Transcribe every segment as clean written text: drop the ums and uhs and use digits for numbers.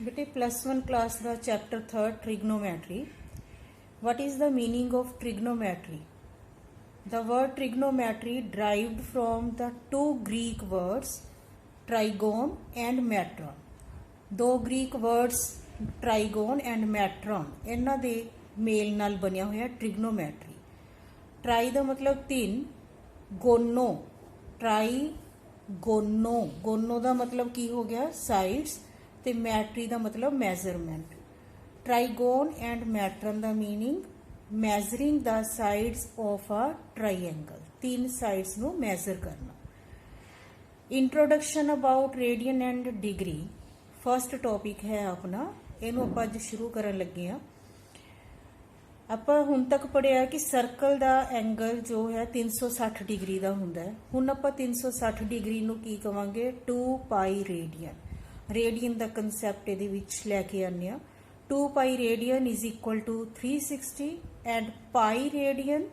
बेटे +1 क्लास का chapter 3 trigonometry. What is the meaning of trigonometry? The word trigonometry derived from the two Greek words trigon and metron। दो Greek words trigon and matron इन्हां दे mail नाल बनिया होया trigonometry. Try का मतलब तीन, गोनो ट्राई गोनो, गोनो का मतलब की हो गया साइड्स, ते मैट्री का मतलब मैजरमेंट। ट्राइगोन एंड मैट्रन का meaning measuring the sides of a triangle, तीन साइड्स नू मैजर करना। Introduction about radian and degree first topic है अपना, इनू आप अज शुरू करन लगे हाँ। ਆਪਾਂ ਹੁਣ तक पढ़िया कि सर्कल का एंगल जो है 360 डिग्री का हुंदा है। हुण ਆਪਾਂ 360 डिग्री नू की कवांगे 2 पाई रेडियन। रेडियन का कंसैप्ट इहदे विच लैके आने आ। 2 pi radian is equal to 360 and pi radian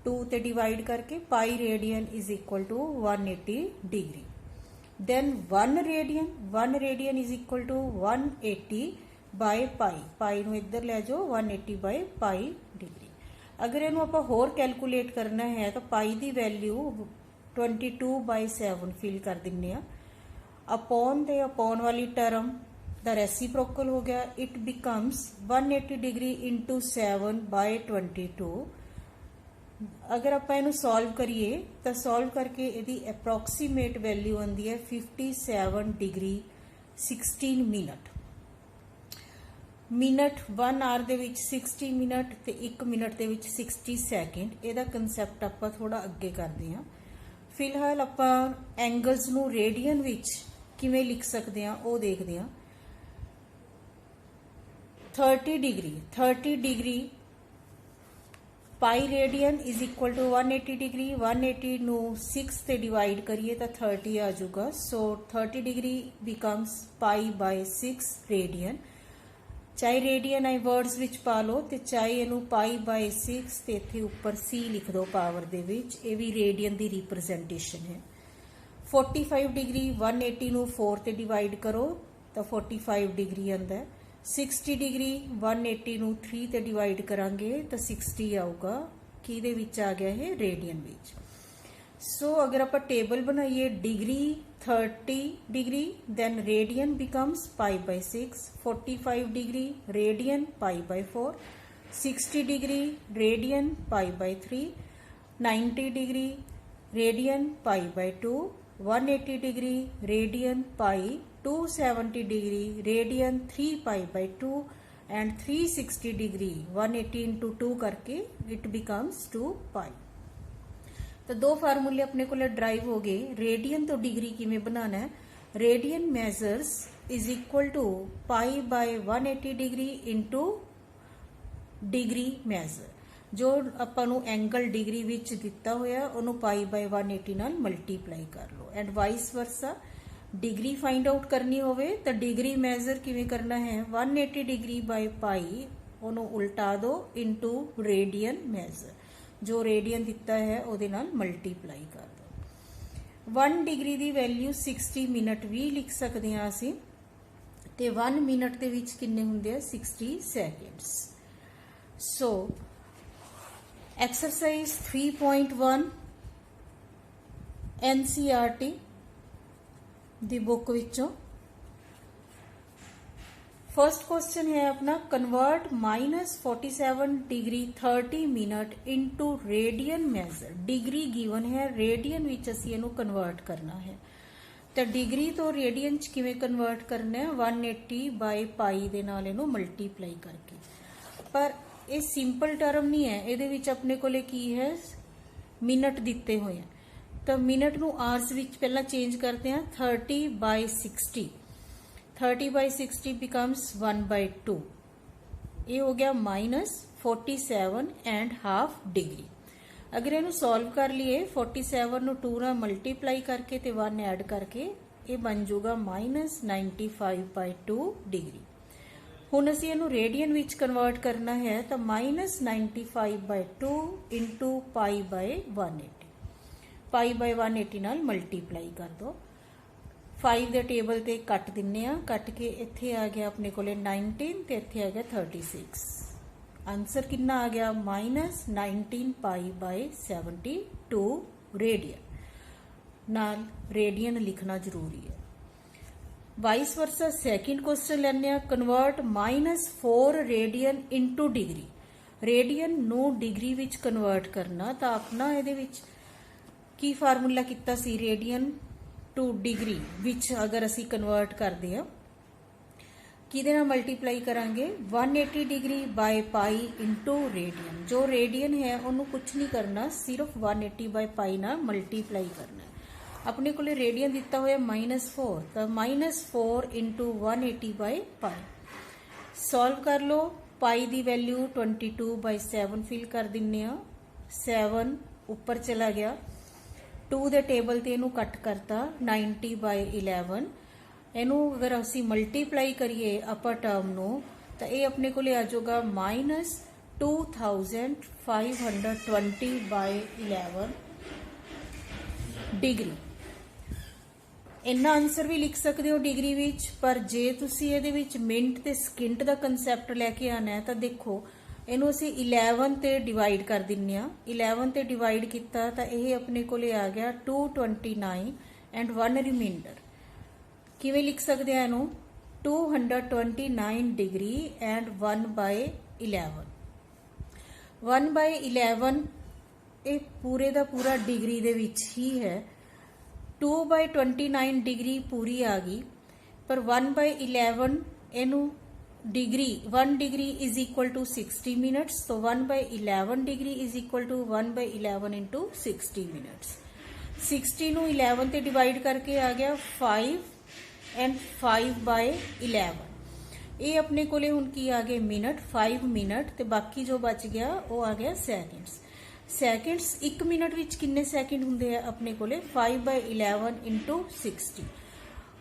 2 ते डिवाइड करके pi radian is equal to 180 degree. Then 1 radian is equal to 180 by pi, pi नू इधर लै जाओ 180 बाय पाई डिग्री। अगर इनू आप होर कैलकुलेट करना है तो पाई की वैल्यू 22/7 फिल कर दिने। अपॉन दे अपॉन वाली टर्म द रेसिप्रोकल हो गया, इट बिकम्स 180 डिग्री इंटू 7/22। अगर आप इनू सॉल्व करिए तो सॉल्व करके यदि अप्रोक्सीमेट वैल्यू आती है 57 डिग्री 16 मिनट। मिनट 1 आवर दे विच 60 मिनट ते 1 मिनट दे विच 60 सैकेंड। इहदा कंसैप्ट आप थोड़ा अगे करते हैं। फिलहाल आप एंगल्स नू रेडियन विच किवें लिख सकते हैं वो देखते हैं। 30 degree pi radian is equal to 180 degree. 180 नू 6 ते डिवाइड करिए तो 30 आ जाऊगा। So 30 degree becomes pi by 6 radian. चाहे रेडियन आई वर्ड्स विच पा लो तो चाहे इनू पाई बाय 6 ते इत्थे उपर सी लिख दो पावर दे विच, ये भी रेडियन की रिप्रजेंटेशन है। 45 डिग्री 180 नू 4 ते डिवाइड करो तो 45 डिग्री आंदा है। 60 डिग्री 180 नू 3 ते डिवाइड करांगे तो 60 आऊगा, कि दे विच आ गया है रेडियन विच। सो अगर आप टेबल बनाइए degree 30 degree then radian becomes pi by 6, 45 degree radian pi by 4, 60 degree radian pi by 3, 90 degree radian pi by 2, 180 degree radian pi, 270 degree radian 3 pi by 2 and 360 degree 180 into 2 करके it becomes 2 पाई। तो दो फार्मूले अपने को drive हो गए। Radian तो degree किमें बनाना है, radian measures is equal to pi by 180 degree into degree measure. जो आपां एंगल डिग्री विच दिता होया उन्होंने पाई बाय 180 नाल मल्टीप्लाई कर लो and vice versa. Degree find out करनी होवे तो डिग्री मेजर किमें करना है, 180 डिग्री बाय पाई उन्होंने उल्टा दो इंटू रेडियन मेजर, जो रेडियन दिता है उहदे नाल मल्टीप्लाई कर दो। 1 डिग्री की वैल्यू 60 मिनट भी लिख सकते हैं असीं, ते 1 मिनट दे विच किन्ने हुंदे आ 60 सैकेंड्स। सो एक्सरसाइज 3.1 NCERT दी बुक विचों फर्स्ट क्वेश्चन है अपना, convert -47 degree 30 minute into radian major. Degree given है, रेडियन विच असीं इहनूं कन्वर्ट करना है। तो डिग्री तो रेडियन च किवें कन्वर्ट करना है, 180 बाय पाई दे नाल इहनूं मल्टीप्लाई करके। पर ये सिंपल टर्म नहीं है, इहदे विच अपने कोले की है मिनट दिते हुए हैं। तो मिनट नूं आवर्स विच पहला चेंज करते हैं। 30 बाय 60, 30 बाय 60 बिकम्स 1/2। ये हो गया -47.5 डिग्री। अगर इनू सॉल्व कर लिए 47 नू 2 नाल मल्टीप्लाई करके ते 1 ऐड करके ये बन जाऊगा -95/2 डिग्री। हुण असीं इनू रेडियन विच कन्वर्ट करना है तो -95/2 into pi by 180, pi by 180 नाल मल्टीप्लाई कर दो। 5 ਦੇ ਟੇਬਲ ਤੇ ਕੱਟ ਦਿੰਨੇ ਆ, ਕੱਟ ਕੇ ਇੱਥੇ ਆ ਗਿਆ ਆਪਣੇ ਕੋਲੇ 19 ਤੇ ਇੱਥੇ ਆ ਗਿਆ 36। ਆਨਸਰ ਕਿੰਨਾ ਆ ਗਿਆ -19 ਪਾਈ ਬਾਈ 72 ਰੇਡੀਅਨ। ਨਾਲ ਰੇਡੀਅਨ ਲਿਖਣਾ ਜ਼ਰੂਰੀ ਹੈ। ਵਾਈਸ ਵਰਸਾ ਸੈਕਿੰਡ ਕੁਐਸਚਨ ਲੈਣੇ ਆ, convert -4 radian into degree. Radian ਨੂੰ ਡਿਗਰੀ ਵਿੱਚ ਕਨਵਰਟ ਕਰਨਾ, ਤਾਂ ਆਪਣਾ ਇਹਦੇ ਵਿੱਚ ਕੀ ਫਾਰਮੂਲਾ ਕੀਤਾ ਸੀ, ਰੇਡੀਅਨ ਟੂ ਡਿਗਰੀ ਵਿੱਚ ਅਗਰ ਅਸੀਂ ਕਨਵਰਟ ਕਰਦੇ ਆ ਕਿਹਦੇ ਨਾਲ ਮਲਟੀਪਲਾਈ ਕਰਾਂਗੇ 180 ਡਿਗਰੀ ਬਾय ਪਾਈ ਇਨਟੂ ਰੇਡੀਅਨ। ਜੋ ਰੇਡੀਅਨ ਹੈ ਉਹਨੂੰ ਕੁਝ ਨਹੀਂ ਕਰਨਾ, ਸਿਰਫ 180 ਬਾय ਪਾਈ ਨਾਲ ਮਲਟੀਪਲਾਈ ਕਰਨਾ। ਆਪਣੇ ਕੋਲੇ ਰੇਡੀਅਨ ਦਿੱਤਾ ਹੋਇਆ -4, ਤਾਂ -4 ਇਨਟੂ 180 ਬਾय ਪਾਈ। ਸੋਲਵ ਕਰ ਲਓ, ਪਾਈ ਦੀ ਵੈਲਿਊ 22/7 ਫਿਲ ਕਰ ਦਿੰਨੇ ਆ, 7 ਉੱਪਰ ਚਲਾ ਗਿਆ, 2 ਦੇ ਟੇਬਲ ਤੇ ਇਹਨੂੰ ਕੱਟ ਕਰਤਾ 90/11। ਇਹਨੂੰ ਅਗਰ ਅਸੀਂ ਮਲਟੀਪਲਾਈ ਕਰੀਏ ਅਪਰ ਟਰਮ ਨੂੰ ਤਾਂ ਇਹ ਆਪਣੇ ਕੋਲੇ ਆ ਜਾਊਗਾ -2520/11 ਡਿਗਰੀ। ਇੰਨਾ ਆਨਸਰ ਵੀ ਲਿਖ ਸਕਦੇ ਹੋ ਡਿਗਰੀ ਵਿੱਚ, ਪਰ ਜੇ ਤੁਸੀਂ ਇਹਦੇ ਵਿੱਚ ਮਿੰਟ ਤੇ ਸਕਿੰਟ ਦਾ ਕੰਸੈਪਟ ਲੈ ਕੇ ਆਣਾ ਹੈ ਤਾਂ ਦੇਖੋ ਇਹਨੂੰ ਅਸੀਂ 11 ਤੇ ਡਿਵਾਈਡ ਕਰ ਦਿੰਨੇ ਆ। 11 ਤੇ ਡਿਵਾਈਡ ਕੀਤਾ ਤਾਂ ਇਹ ਆਪਣੇ ਕੋਲੇ ਆ ਗਿਆ 229 ਐਂਡ 1 ਰਿਮਾਈਂਡਰ। ਕਿਵੇਂ ਲਿਖ ਸਕਦੇ ਆ ਇਹਨੂੰ 229 ਡਿਗਰੀ ਐਂਡ 1/11। 1/11 ਇਹ ਪੂਰੇ ਦਾ ਪੂਰਾ ਡਿਗਰੀ ਦੇ ਵਿੱਚ ਹੀ ਹੈ। 2/29 ਡਿਗਰੀ ਪੂਰੀ ਆ ਗਈ, ਪਰ 1/11 ਇਹਨੂੰ degree 1 degree is equal to 60 minutes, तो 1/11 degree is equal to 1/11 into 60 minutes. 60 ਨੂੰ 11 ਤੇ ਡਿਵਾਈਡ ਕਰਕੇ ਆ ਗਿਆ 5 ਐਂਡ 5/11। ਇਹ ਆਪਣੇ ਕੋਲੇ ਹੁਣ ਕੀ ਆ ਗਏ ਮਿੰਟ, 5 ਮਿੰਟ ਤੇ ਬਾਕੀ ਜੋ ਬਚ ਗਿਆ ਉਹ ਆ ਗਿਆ ਸੈਕਿੰਡਸ। ਸੈਕਿੰਡਸ 1 ਮਿੰਟ ਵਿੱਚ ਕਿੰਨੇ ਸੈਕਿੰਡ ਹੁੰਦੇ ਆ ਆਪਣੇ ਕੋਲੇ 5/11 ਇੰਟੂ 60।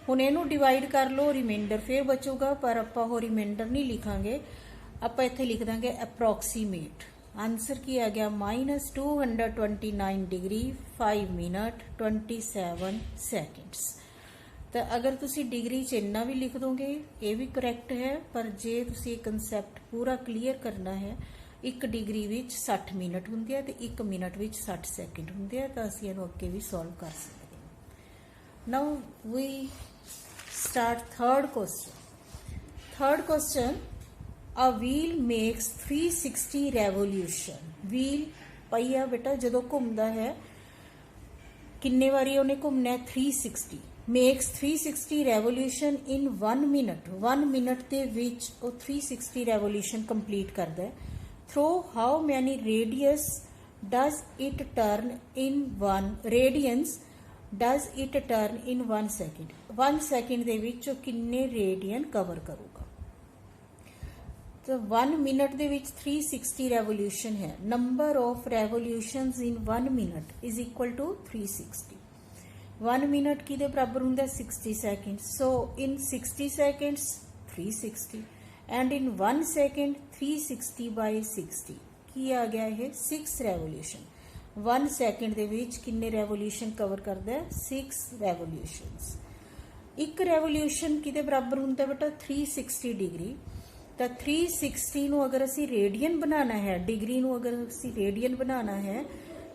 ਹੁਣ ਇਹਨੂੰ ਡਿਵਾਈਡ ਕਰ ਲਓ, ਰਿਮਾਈਂਡਰ ਫਿਰ ਬਚੂਗਾ, ਪਰ ਆਪਾਂ ਉਹ ਰਿਮਾਈਂਡਰ ਨਹੀਂ ਲਿਖਾਂਗੇ, ਆਪਾਂ ਇੱਥੇ ਲਿਖ ਦਾਂਗੇ ਅਪਰੋਕਸੀਮੇਟ। ਆਨਸਰ ਕੀ ਆ ਗਿਆ -229 ਡਿਗਰੀ 5 ਮਿੰਟ 27 ਸੈਕਿੰਡਸ। ਤਾਂ ਅਗਰ ਤੁਸੀਂ ਡਿਗਰੀ 'ਚ ਇੰਨਾ ਵੀ ਲਿਖ ਦੋਗੇ ਇਹ ਵੀ ਕਰੈਕਟ ਹੈ, ਪਰ ਜੇ ਤੁਸੀਂ ਇਹ ਕੰਸੈਪਟ ਪੂਰਾ ਕਲੀਅਰ ਕਰਨਾ ਹੈ, 1 ਡਿਗਰੀ ਵਿੱਚ 60 ਮਿੰਟ ਹੁੰਦੇ ਆ ਤੇ 1 ਮਿੰਟ ਵਿੱਚ 60 ਸੈਕਿੰਡ ਹੁੰਦੇ ਆ, ਤਾਂ ਅਸੀਂ ਇਹਨੂੰ ਅੱਗੇ ਵੀ ਸੋਲਵ ਕਰ ਸਕਦੇ ਹਾਂ। ਨਾਓ ਵੀ start third question. Third question, a wheel makes 360 revolution. Wheel पहिया बेटा जदों घूमदा है किन्ने वारी उन्हें घूमना है 360, makes 360 revolution in 1 minute। 1 minute ਦੇ ਵਿੱਚ ਉਹ 360 revolution complete ਕਰਦਾ ਹੈ। Through how many radius does it turn in 1 radians does it turn in 1 second। 1 second ਦੇ ਵਿੱਚ ਉਹ ਕਿੰਨੇ ਰੇਡੀਅਨ ਕਵਰ ਕਰੂਗਾ। ਤਾਂ 1 ਮਿੰਟ ਦੇ ਵਿੱਚ 360 ਰੈਵੋਲੂਸ਼ਨ ਹੈ। Number of revolutions in 1 minute is equal to 360। 1 minute ਕਿਹਦੇ ਬਰਾਬਰ ਹੁੰਦਾ 60 second. So in 60 seconds 360 and in 1 second 360/60 ਕੀ ਆ ਗਿਆ ਇਹ 6 ਰੈਵੋਲੂਸ਼ਨ। 1 ਸੈਕਿੰਡ ਦੇ ਵਿੱਚ ਕਿੰਨੇ ਰੈਵੋਲੂਸ਼ਨ ਕਵਰ ਕਰਦਾ ਹੈ 6 ਰੈਵੋਲੂਸ਼ਨਸ। ਇੱਕ ਰੈਵੋਲੂਸ਼ਨ ਕਿਹਦੇ ਬਰਾਬਰ ਹੁੰਦਾ ਬੇਟਾ 360 ਡਿਗਰੀ। ਤਾਂ 360 ਨੂੰ ਅਗਰ ਅਸੀਂ ਰੇਡੀਅਨ ਬਣਾਉਣਾ ਹੈ, ਡਿਗਰੀ ਨੂੰ ਅਗਰ ਅਸੀਂ ਰੇਡੀਅਨ ਬਣਾਉਣਾ ਹੈ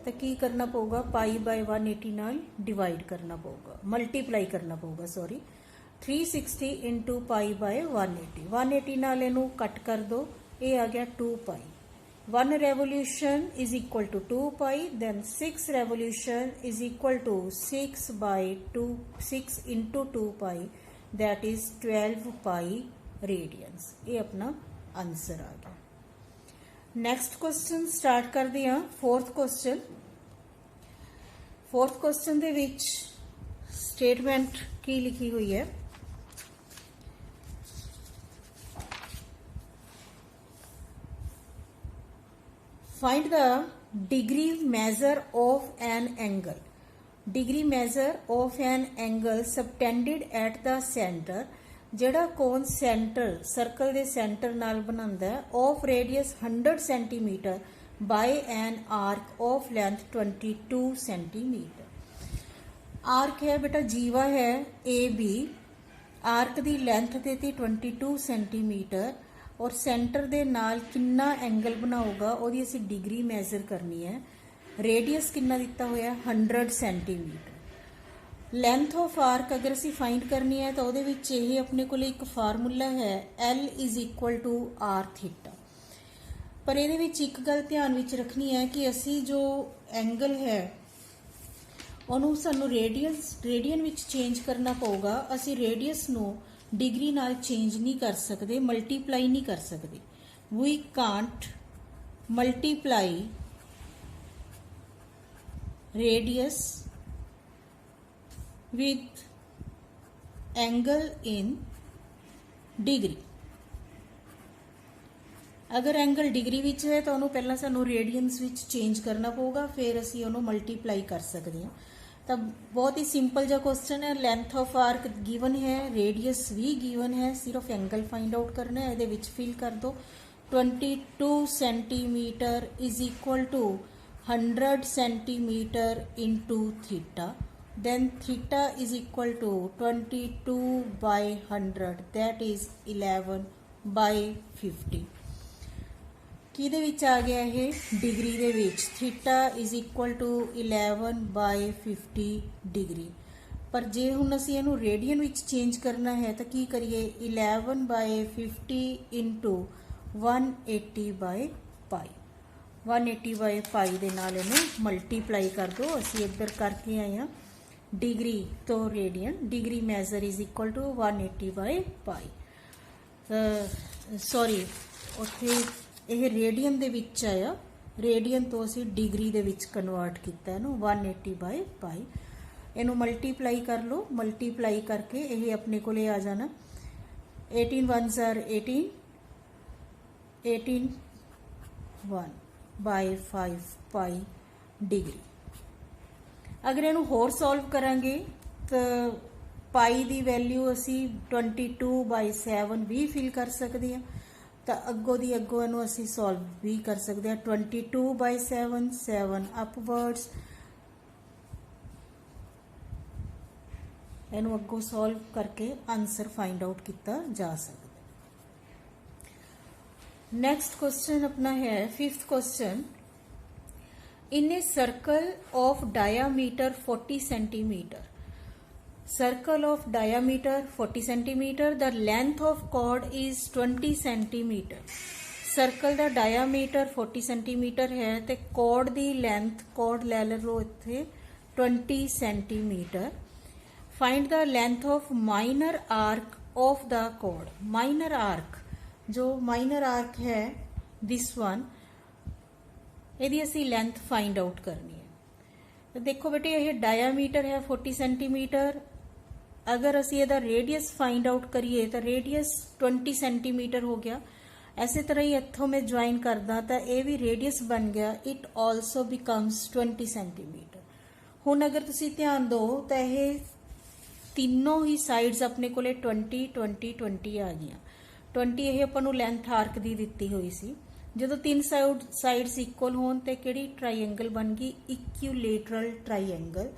ਤਾਂ ਕੀ ਕਰਨਾ ਪਊਗਾ π/180 ਨਾਲ ਡਿਵਾਈਡ ਕਰਨਾ ਪਊਗਾ, ਮਲਟੀਪਲਾਈ ਕਰਨਾ ਪਊਗਾ, ਸੌਰੀ 360 ਇੰਟੂ π/180। 180 ਨਾਲ ਇਹਨੂੰ ਕੱਟ ਕਰ ਦੋ, ਇਹ ਆ ਗਿਆ 2π। 1 revolution is equal to 2π, then 6 revolution is equal to 6 into 2π, that is 12π radians। ये अपना आंसर आ गया। नेक्स्ट क्वेश्चन स्टार्ट करते हैं। Fourth question they which statement की लिखी हुई है, find the degree measure of an angle। degree measure of an angle subtended at the center, ਜਿਹੜਾ ਕੋਨ ਸੈਂਟਰ ਸਰਕਲ ਦੇ ਸੈਂਟਰ ਨਾਲ ਬਣਾਉਂਦਾ ਹੈ, of radius 100 cm by an arc of length 22 cm। Arc है बेटा जीवा है ए बी, आर्क की लेंथ देती 22 सेंटीमीटर और सेंटर दे नाल कितना एंगल बनाऊगा ਉਹਦੀ ਅਸੀਂ डिग्री मैजर करनी है। रेडियस कितना दिता होया 100 सेंटीमीटर। लेंथ ऑफ आर्क अगर असी फाइंड करनी है तो ਉਹਦੇ ਵਿੱਚ ਇਹ अपने को एक फार्मूला है L is equal to r theta. पर ਇਹਦੇ ਵਿੱਚ ਇੱਕ ਗੱਲ ਧਿਆਨ ਵਿੱਚ ਰੱਖਣੀ है कि ਅਸੀਂ जो एंगल है ਉਹਨੂੰ ਸਾਨੂੰ रेडियन ਵਿੱਚ चेंज करना पऊगा। ਅਸੀਂ रेडियस ਨੂੰ डिग्री नाल चेंज नहीं कर सकते, मल्टीप्लाई नहीं कर सकते। We can't multiply radius with angle in degree. अगर एंगल डिग्री विच है तो उन्होंने पहला सानू रेडियंस विच चेंज करना पऊगा, फिर असी उन्होंने मल्टीप्लाई कर सकते हैं। तो बहुत ही सिंपल जा क्वेश्चन है। लेंथ ऑफ आर्क गिवन है, रेडियस भी गिवन है, सिर्फ एंगल फाइंड आउट करना है। ये फिल कर दो 22 centimetre is equal to 100 centimetre into theta. Then theta is equal to 22 by 100 that is 11 by 50। किहदे विच आ गया है डिग्री दे विच। Theta is equal to 11 by 50 degree. पर जे हुण असीं इहनूं रेडियन विच चेंज करना है तो की करिए 11 by 50 into 180 by pi. 180 by pi दे नाल इहनूं मल्टीप्लाई कर दो। असीं इधर करके आए हैं डिग्री तो radian. Degree measure is equal to 180 by pi. Sorry उत्थे यह रेडियन दे विच आया, रेडियन तो असी डिग्री दे विच कन्वर्ट किया है 180 बाय पाई। इनू मल्टीप्लाई कर लो, मल्टीप्लाई करके यह अपने को आ जाना 18 1 18 18 1 बाय 5 पाई डिग्री। अगर इनू होर सॉल्व करांगे तो पाई की वैल्यू असी 22 बाय 7 भी फिल कर सकते हैं। तो अगों दी अगों इनू असी सॉल्व भी कर सकते हैं। 22 बाय 7 7 अपवर्ड्स, इनू अगों सॉल्व करके आंसर फाइंड आउट किया जा सकता है। नैक्सट क्वेश्चन अपना है 5th question. In a circle of diameter 40 centimetre, circle of diameter 40 centimeter, the length of chord is 20 centimeter। Circle का डायामीटर 40 सेंटीमीटर है तो chord की लेंथ, chord ले लो इत्थे 20 centimetre. Find the length of minor arc of the chord। Minor arc, जो minor arc है this one, यदि असी लेंथ फाइंड आउट करनी है तो देखो बेटे ये डायामीटर है 40 सेंटीमीटर। अगर असी ਇਹਦਾ रेडियस फाइंड आउट करिए तो रेडियस 20 सेंटीमीटर हो गया। ऐसे तरह ही इत्थों मैं ज्वाइन करदा तो यह भी रेडियस बन गया, इट ऑल्सो बिकम्स 20 सेंटीमीटर। हुण अगर तुसी ध्यान दो तो यह तीनों ही साइड्स अपने को 20 20 20 आ गई। 20 यह अपन नूं लेंथ आर्क की दिती हुई सी। जो तीन साइड्स इक्वल होण ते किहड़ी ट्राईएंगल बन गई, इक्यूलेटरल ट्राईएंगल,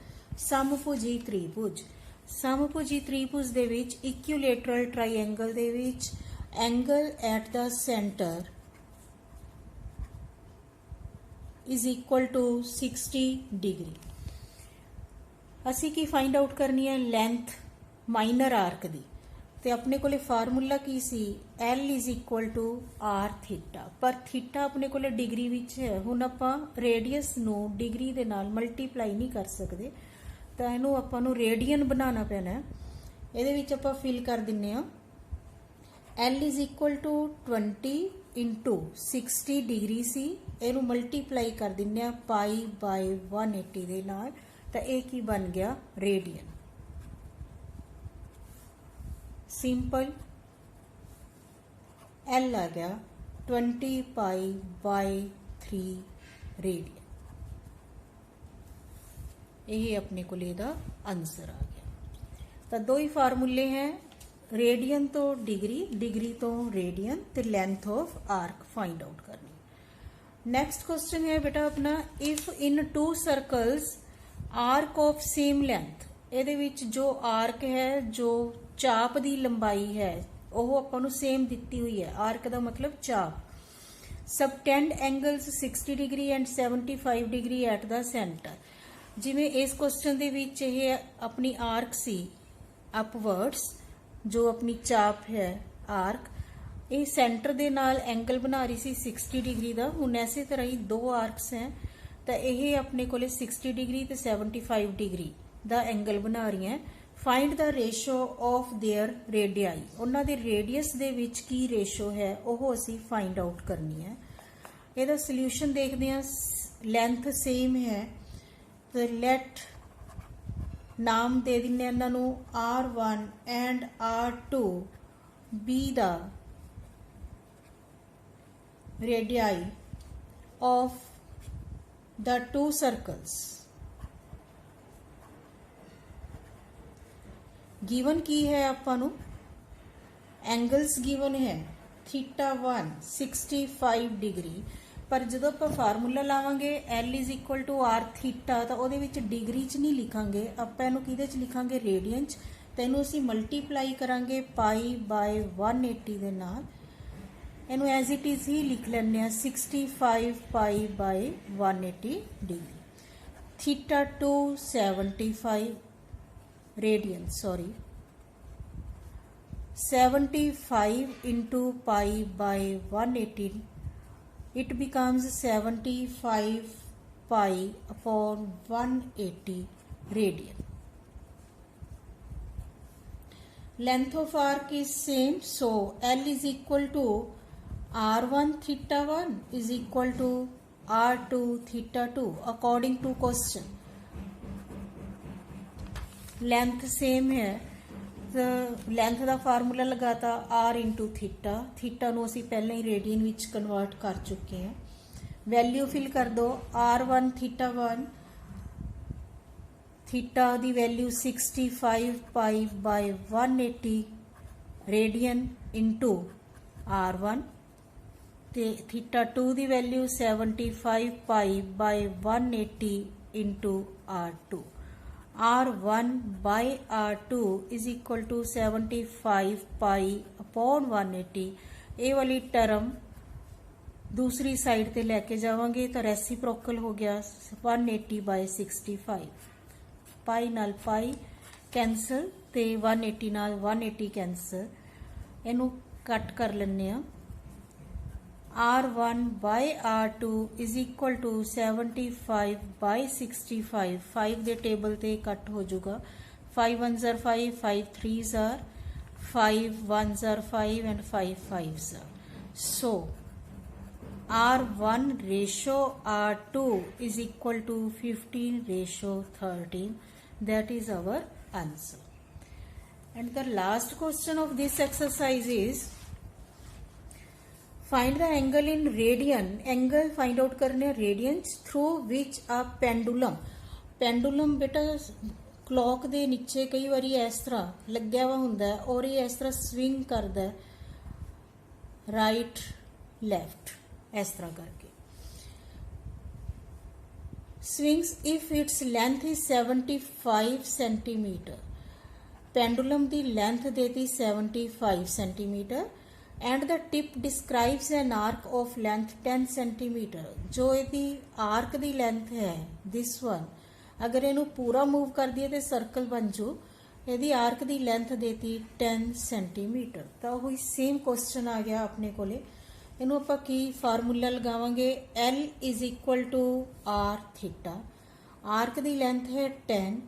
समभुजी त्रिभुज। समभुजी त्रिभुज दे विच इक्यूलेटरल ट्राईएंगल दे विच angle at the centre is equal to 60 degree. असी की फाइंड आउट करनी है लेंथ माइनर आर्क दी। ते अपने को फार्मूला की सी L is equal to r theta. पर थीटा अपने को डिग्री विच है। हुण आपां रेडियस नूं डिग्री दे नाल मल्टीप्लाई नहीं कर सकते तो इनू आपां नूं रेडियन बनाना पैना है। इहदे विच आपां फिल कर दिन्ने आ L is equal to 20 into 60 degree सी, इनू मल्टीप्लाई कर दिन्ने आ पाई बाय 180 दे नाल तो यह की बन गया रेडियन। सिंपल L आ गया 20 पाई बाय 3 रेडियन। यही अपने को लेदा आंसर आ गया। तो दो ही फार्मूले हैं, रेडियन तो डिग्री, डिग्री तो रेडियन, तो length of arc find out करनी। नेक्स्ट क्वेश्चन है बेटा अपना, if in 2 circles arc of same length, ਇਹਦੇ ਵਿੱਚ ਜੋ ਆਰਕ ਹੈ, ਜੋ ਚਾਪ ਦੀ ਲੰਬਾਈ ਹੈ, ਉਹ ਆਪਾਂ ਨੂੰ ਸੇਮ ਦਿੱਤੀ ਹੋਈ ਹੈ। ਆਰਕ ਦਾ ਮਤਲਬ ਚਾਪ। Subtend angles 60 degree and 75 degree at the center। ਜਿਵੇਂ ਇਸ ਕੁਐਸਚਨ ਦੇ ਵਿੱਚ ਇਹ ਆਪਣੀ ਆਰਕ ਸੀ ਅਪਵਰਡਸ, ਜੋ ਆਪਣੀ ਚਾਪ ਹੈ ਆਰਕ, ਇਹ ਸੈਂਟਰ ਦੇ ਨਾਲ ਐਂਗਲ ਬਣਾ ਰਹੀ ਸੀ 60 ਡਿਗਰੀ ਦਾ। ਹੁਣ ਐਸੇ ਤਰ੍ਹਾਂ ਹੀ ਦੋ ਆਰਕਸ ਹੈ ਤਾਂ ਇਹ ਆਪਣੇ ਕੋਲੇ 60 ਡਿਗਰੀ ਤੇ 75 ਡਿਗਰੀ ਦਾ ਐਂਗਲ ਬਣਾ ਰਹੀਆਂ। Find the ratio of their radii. ਉਹਨਾਂ ਦੇ ਰੇਡੀਅਸ ਦੇ ਵਿੱਚ ਕੀ ਰੇਸ਼ੋ ਹੈ ਉਹ ਅਸੀਂ ਫਾਈਂਡ ਆਊਟ ਕਰਨੀ ਹੈ। ਇਹਦਾ ਸੋਲੂਸ਼ਨ ਦੇਖਦੇ ਹਾਂ। ਲੈਂਥ ਸੇਮ ਹੈ ਤੇ ਲੈਟ ਨਾਮ ਦੇ ਦਿੰਦੇ ਇਹਨਾਂ ਨੂੰ R1 and R2 be the radii of the two circles। Given की है आपां नूं एंगल्स गिवन है θ1 65 डिग्री, पर जो आप फार्मूला लावांगे L is equal to R theta तो ਉਹਦੇ ਵਿੱਚ डिग्री च नहीं लिखांगे, ਆਪਾਂ ਇਹਨੂੰ ਕਿਹਦੇ ਚ ਲਿਖਾਂਗੇ ਰੇਡੀਅਨ ਚ। ਤੇ ਇਹਨੂੰ ਅਸੀਂ ਮਲਟੀਪਲਾਈ ਕਰਾਂਗੇ ਪਾਈ ਬਾਈ 180 ਦੇ ਨਾਲ। ਇਹਨੂੰ ਐਜ਼ ਇਟ ਇਜ਼ ਹੀ ਲਿਖ ਲੈਂਦੇ ਆ 65 pi by 180 degree. θ2 75 radian, sorry 75 into pi by 180, it becomes 75 pi upon 180 radian। Length of arc is same, so L is equal to R1 θ1 is equal to R2 θ2 according to question। Length same ਹੈ ਤਾਂ length ਦਾ formula ਲਗਾਤਾ R into theta. Theta ਨੂੰ ਅਸੀਂ ਪਹਿਲਾਂ ਹੀ radian ਵਿੱਚ convert ਕਰ ਚੁੱਕੇ ਹਾਂ। ਵੈਲਿਊ ਫਿਲ ਕਰ ਦੋ R1 θ1, ਥੀਟਾ ਦੀ value 65 pi by 180 radian into R1 ਤੇ θ2 ਦੀ value 75 pi by 180 into R2। R1 by R2 is equal to 75 pi upon 180। ਇਹ ਵਾਲੀ ਟਰਮ दूसरी साइड ਤੇ ਲੈ ਕੇ ਜਾਵਾਂਗੇ ਤਾਂ ਰੈਸੀਪ੍ਰੋਕਲ ਹੋ ਗਿਆ 180 by 65। ਪਾਈ ਨਾਲ ਪਾਈ ਕੈਂਸਲ ਤੇ 180 ਨਾਲ 180 ਕੈਂਸਲ। ਇਹਨੂੰ ਕੱਟ ਕਰ ਲੈਂਦੇ ਆ। R1 by R2 is equal to 75 by 65। 5 ਦੇ ਟੇਬਲ ਤੇ ਕੱਟ ਹੋ ਜਾਊਗਾ। 5 1s are 5, 5 3s are 5, 1s are 5 and 5 5s are। So R1 ratio R2 is equal to 15 ratio 13। That is our answer। And the last question of this exercise is find the angle in radian। angle find out करने radians through which a pendulum। pendulum बेटा clock ਦੇ ਨੀਚੇ ਕਈ ਵਾਰੀ ਇਸ ਤਰ੍ਹਾਂ ਲੱਗਿਆ ਵਾ ਹੁੰਦਾ ਔਰ ਇਹ ਇਸ ਤਰ੍ਹਾਂ ਸਵਿੰਗ ਕਰਦਾ ਰਾਈਟ ਲੈਫਟ ਇਸ ਤਰ੍ਹਾਂ ਕਰਕੇ। swings if its length is 75 centimeter। pendulum the length ਦੇਤੀ 75 centimeter and the tip describes an arc of length 10 centimeter। जो ਇਹਦੀ आर्क ਦੀ length है this one, अगर ਇਹਨੂੰ पूरा मूव कर दिए तो सर्कल बन जू। ਇਹਦੀ आर्क ਦੀ length देती 10 centimeter। ਤਾਂ ਉਹੀ सेम क्वेश्चन आ गया अपने कोले। ਇਹਨੂੰ ਆਪਾਂ ਕੀ फार्मूला लगावांगे L is equal to R theta. Arc ਦੀ length है 10,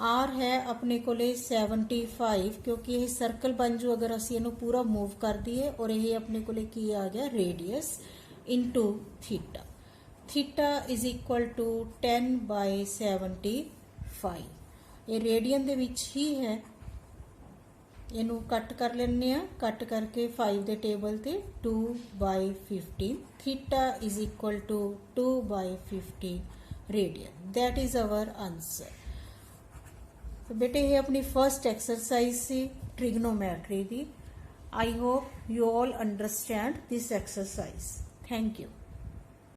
R है अपने कोले 75 क्योंकि ये सर्कल बन जू अगर असी इनू पूरा मूव कर दिए और ये अपने कोले की आ गया radius into theta. Theta is equal to 10 by 75। ये रेडियन दे विच ही है। इनू कट कर लेने आ, कट करके 5 दे टेबल ते 2 by 15। Theta is equal to 2 by 15 radian. That is our answer. तो बेटे ये अपनी फर्स्ट एक्सरसाइज सी ट्रिग्नोमेट्री दी। I hope you all understand this exercise. Thank you.